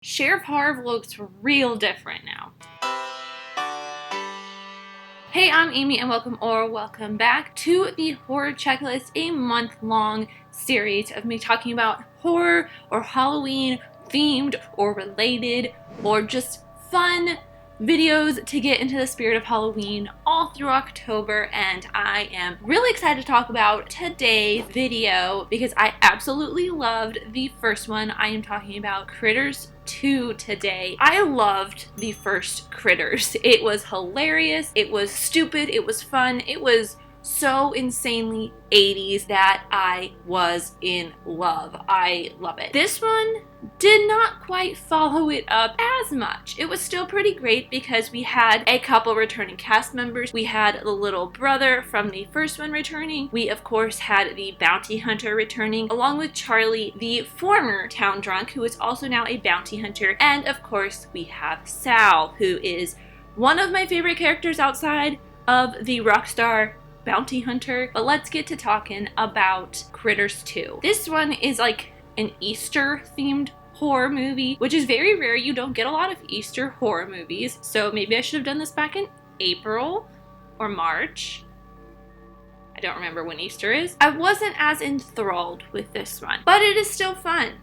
Sheriff Harv looks real different now. Hey, I'm Amy and welcome back to the Horror Checklist, a month-long series of me talking about horror or Halloween themed or related or just fun videos to get into the spirit of Halloween all through October, and I am really excited to talk about today's video because I absolutely loved the first one. I am talking about Critters 2 today. I loved the first Critters. It was hilarious, it was stupid, it was fun, it was so insanely 80s that I was in love. I love it. This one did not quite follow it up as much. It was still pretty great because we had a couple returning cast members. We had the little brother from the first one returning. We of course had the bounty hunter returning, along with Charlie, the former town drunk, who is also now a bounty hunter. And of course we have Sal, who is one of my favorite characters outside of the rock star bounty hunter. But let's get to talking about Critters 2. This one is like an Easter themed horror movie, which is very rare. You don't get a lot of Easter horror movies, so maybe I should have done this back in April or March. I don't remember when Easter is. I wasn't as enthralled with this one, but it is still fun.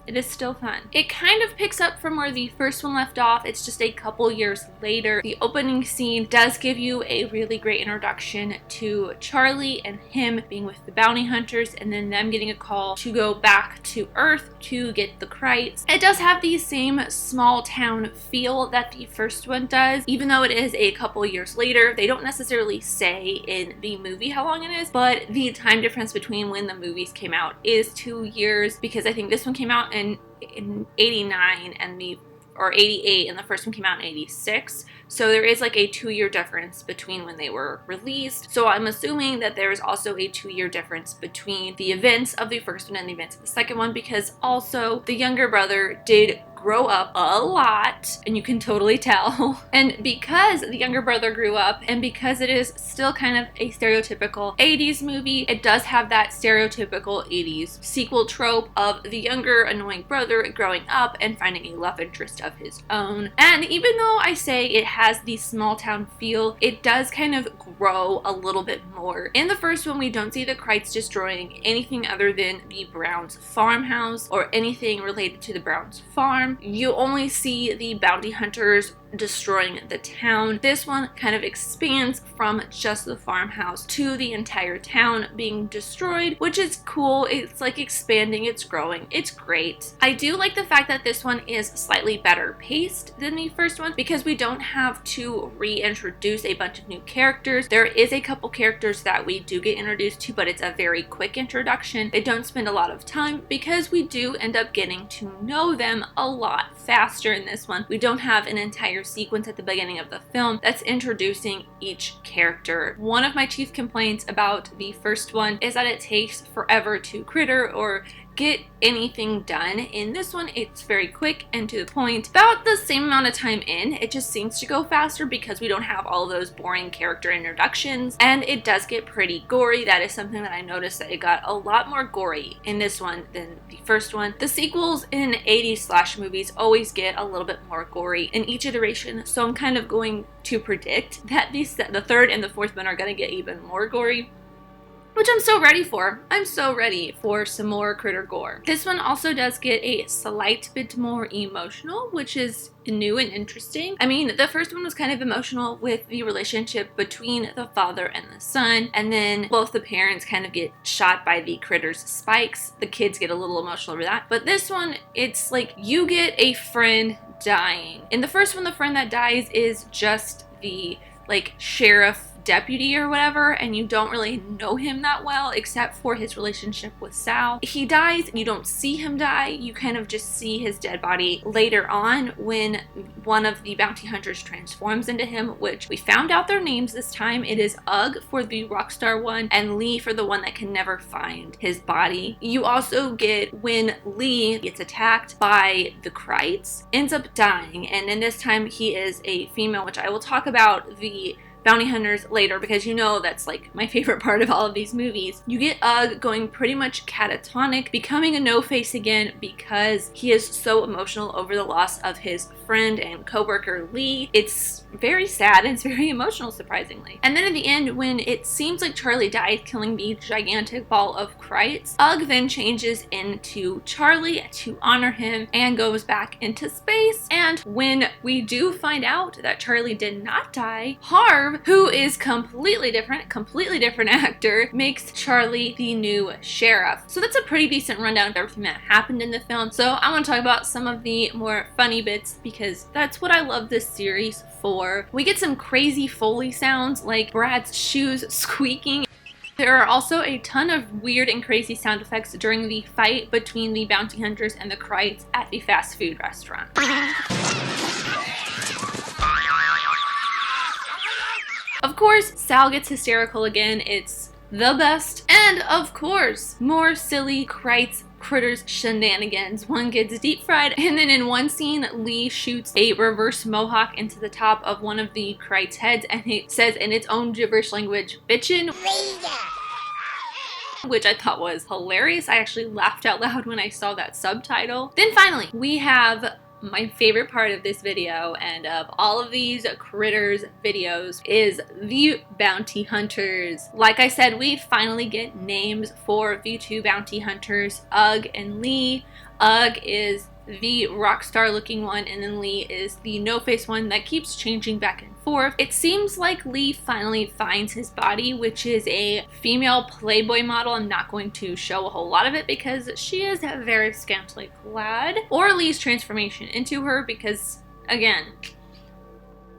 It is still fun. It kind of picks up from where the first one left off. It's just a couple years later. The opening scene does give you a really great introduction to Charlie and him being with the bounty hunters, and then them getting a call to go back to Earth to get the Krites. It does have the same small town feel that the first one does, even though it is a couple years later. They don't necessarily say in the movie how long it is, but the time difference between when the movies came out is 2 years, because I think this one came out in 89 or 88, and the first one came out in 86. So there is like a 2-year difference between when they were released. So I'm assuming that there is also a 2-year difference between the events of the first one and the events of the second one, because also the younger brother did grow up a lot, and you can totally tell. And because the younger brother grew up, and because it is still kind of a stereotypical 80s movie, it does have that stereotypical 80s sequel trope of the younger annoying brother growing up and finding a love interest of his own. And even though I say it has the small town feel, it does kind of grow a little bit more. In the first one, we don't see the Krites destroying anything other than the Browns' farmhouse or anything related to the Browns' farm. You only see the bounty hunters destroying the town. This one kind of expands from just the farmhouse to the entire town being destroyed, which is cool. It's like expanding, it's growing, it's great. I do like the fact that this one is slightly better paced than the first one, because we don't have to reintroduce a bunch of new characters. There is a couple characters that we do get introduced to, but it's a very quick introduction. They don't spend a lot of time because we do end up getting to know them a lot faster in this one. We don't have an entire sequence at the beginning of the film that's introducing each character. One of my chief complaints about the first one is that it takes forever to critter or get anything done. In this one, it's very quick and to the point. About the same amount of time in, it just seems to go faster because we don't have all of those boring character introductions, and it does get pretty gory. That is something that I noticed, that it got a lot more gory in this one than the first one. The sequels in 80s slash movies always get a little bit more gory in each iteration, so I'm kind of going to predict that the third and the fourth one are going to get even more gory, which I'm so ready for. I'm so ready for some more critter gore. This one also does get a slight bit more emotional, which is new and interesting. I mean, the first one was kind of emotional with the relationship between the father and the son, and then both the parents kind of get shot by the critters' spikes. The kids get a little emotional over that. But this one, it's like you get a friend dying. In the first one, the friend that dies is just the like sheriff deputy or whatever, and you don't really know him that well except for his relationship with Sal. He dies and you don't see him die. You kind of just see his dead body later on when one of the bounty hunters transforms into him, which we found out their names this time. It is Ugg for the Rockstar one and Lee for the one that can never find his body. You also get when Lee gets attacked by the Krites, ends up dying, and in this time he is a female, which I will talk about the bounty hunters later, because you know that's like my favorite part of all of these movies. You get Ugg going pretty much catatonic, becoming a no-face again because he is so emotional over the loss of his friend and co-worker Lee. It's very sad and it's very emotional, surprisingly. And then at the end, when it seems like Charlie died, killing the gigantic ball of Kreitz, Ugg then changes into Charlie to honor him and goes back into space. And when we do find out that Charlie did not die, Harv, who is completely different actor, makes Charlie the new sheriff. So that's a pretty decent rundown of everything that happened in the film. So I want to talk about some of the more funny bits because that's what I love this series for. We get some crazy Foley sounds like Brad's shoes squeaking. There are also a ton of weird and crazy sound effects during the fight between the bounty hunters and the Kreitz at the fast food restaurant. Of course, Sal gets hysterical again. It's the best. And of course, more silly Kreitz critters shenanigans. One gets deep fried, and then in one scene, Lee shoots a reverse mohawk into the top of one of the Kreitz heads, and it says in its own gibberish language, "Bitchin'," which I thought was hilarious. I actually laughed out loud when I saw that subtitle. Then finally, we have my favorite part of this video and of all of these critters videos is the bounty hunters. Like I said, we finally get names for the two bounty hunters, Ugg and Lee. Ugg is the rock star looking one, and then Lee is the no-face one that keeps changing back and forth. It seems like Lee finally finds his body, which is a female Playboy model. I'm not going to show a whole lot of it because she is very scantily clad. Or Lee's transformation into her because, again,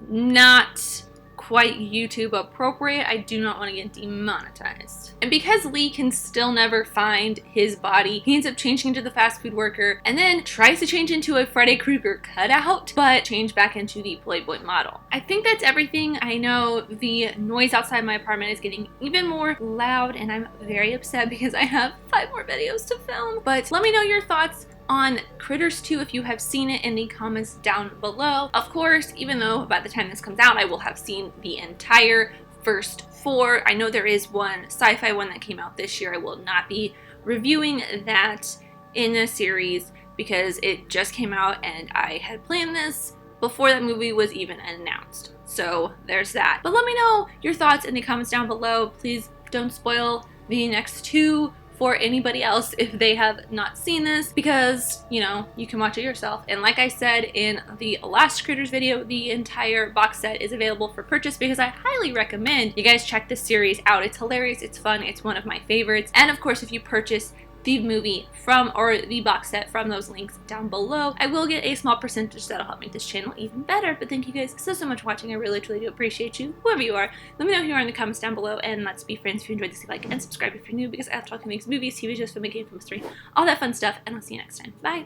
not quite YouTube appropriate. I do not want to get demonetized. And because Lee can still never find his body, he ends up changing into the fast food worker and then tries to change into a Freddy Krueger cutout, but change back into the Playboy model. I think that's everything. I know the noise outside my apartment is getting even more loud and I'm very upset because I have 5 more videos to film. But let me know your thoughts on Critters 2 if you have seen it in the comments down below. Of course, even though by the time this comes out I will have seen the entire first 4. I know there is one sci-fi one that came out this year. I will not be reviewing that in a series because it just came out and I had planned this before that movie was even announced. So there's that. But let me know your thoughts in the comments down below. Please don't spoil the next 2 for anybody else if they have not seen this, because, you know, you can watch it yourself. And like I said in the last Critters video, the entire box set is available for purchase because I highly recommend you guys check this series out. It's hilarious, it's fun, it's one of my favorites. And of course, if you purchase the movie from, or the box set from those links down below, I will get a small percentage that'll help make this channel even better. But thank you guys so much for watching. I really truly do appreciate you, whoever you are. Let me know who you are in the comments down below, and let's be friends. If you enjoyed this, like and subscribe if you're new, because I have talking things, movies, TV shows, filmmaking, film history, all that fun stuff, and I'll see you next time. Bye!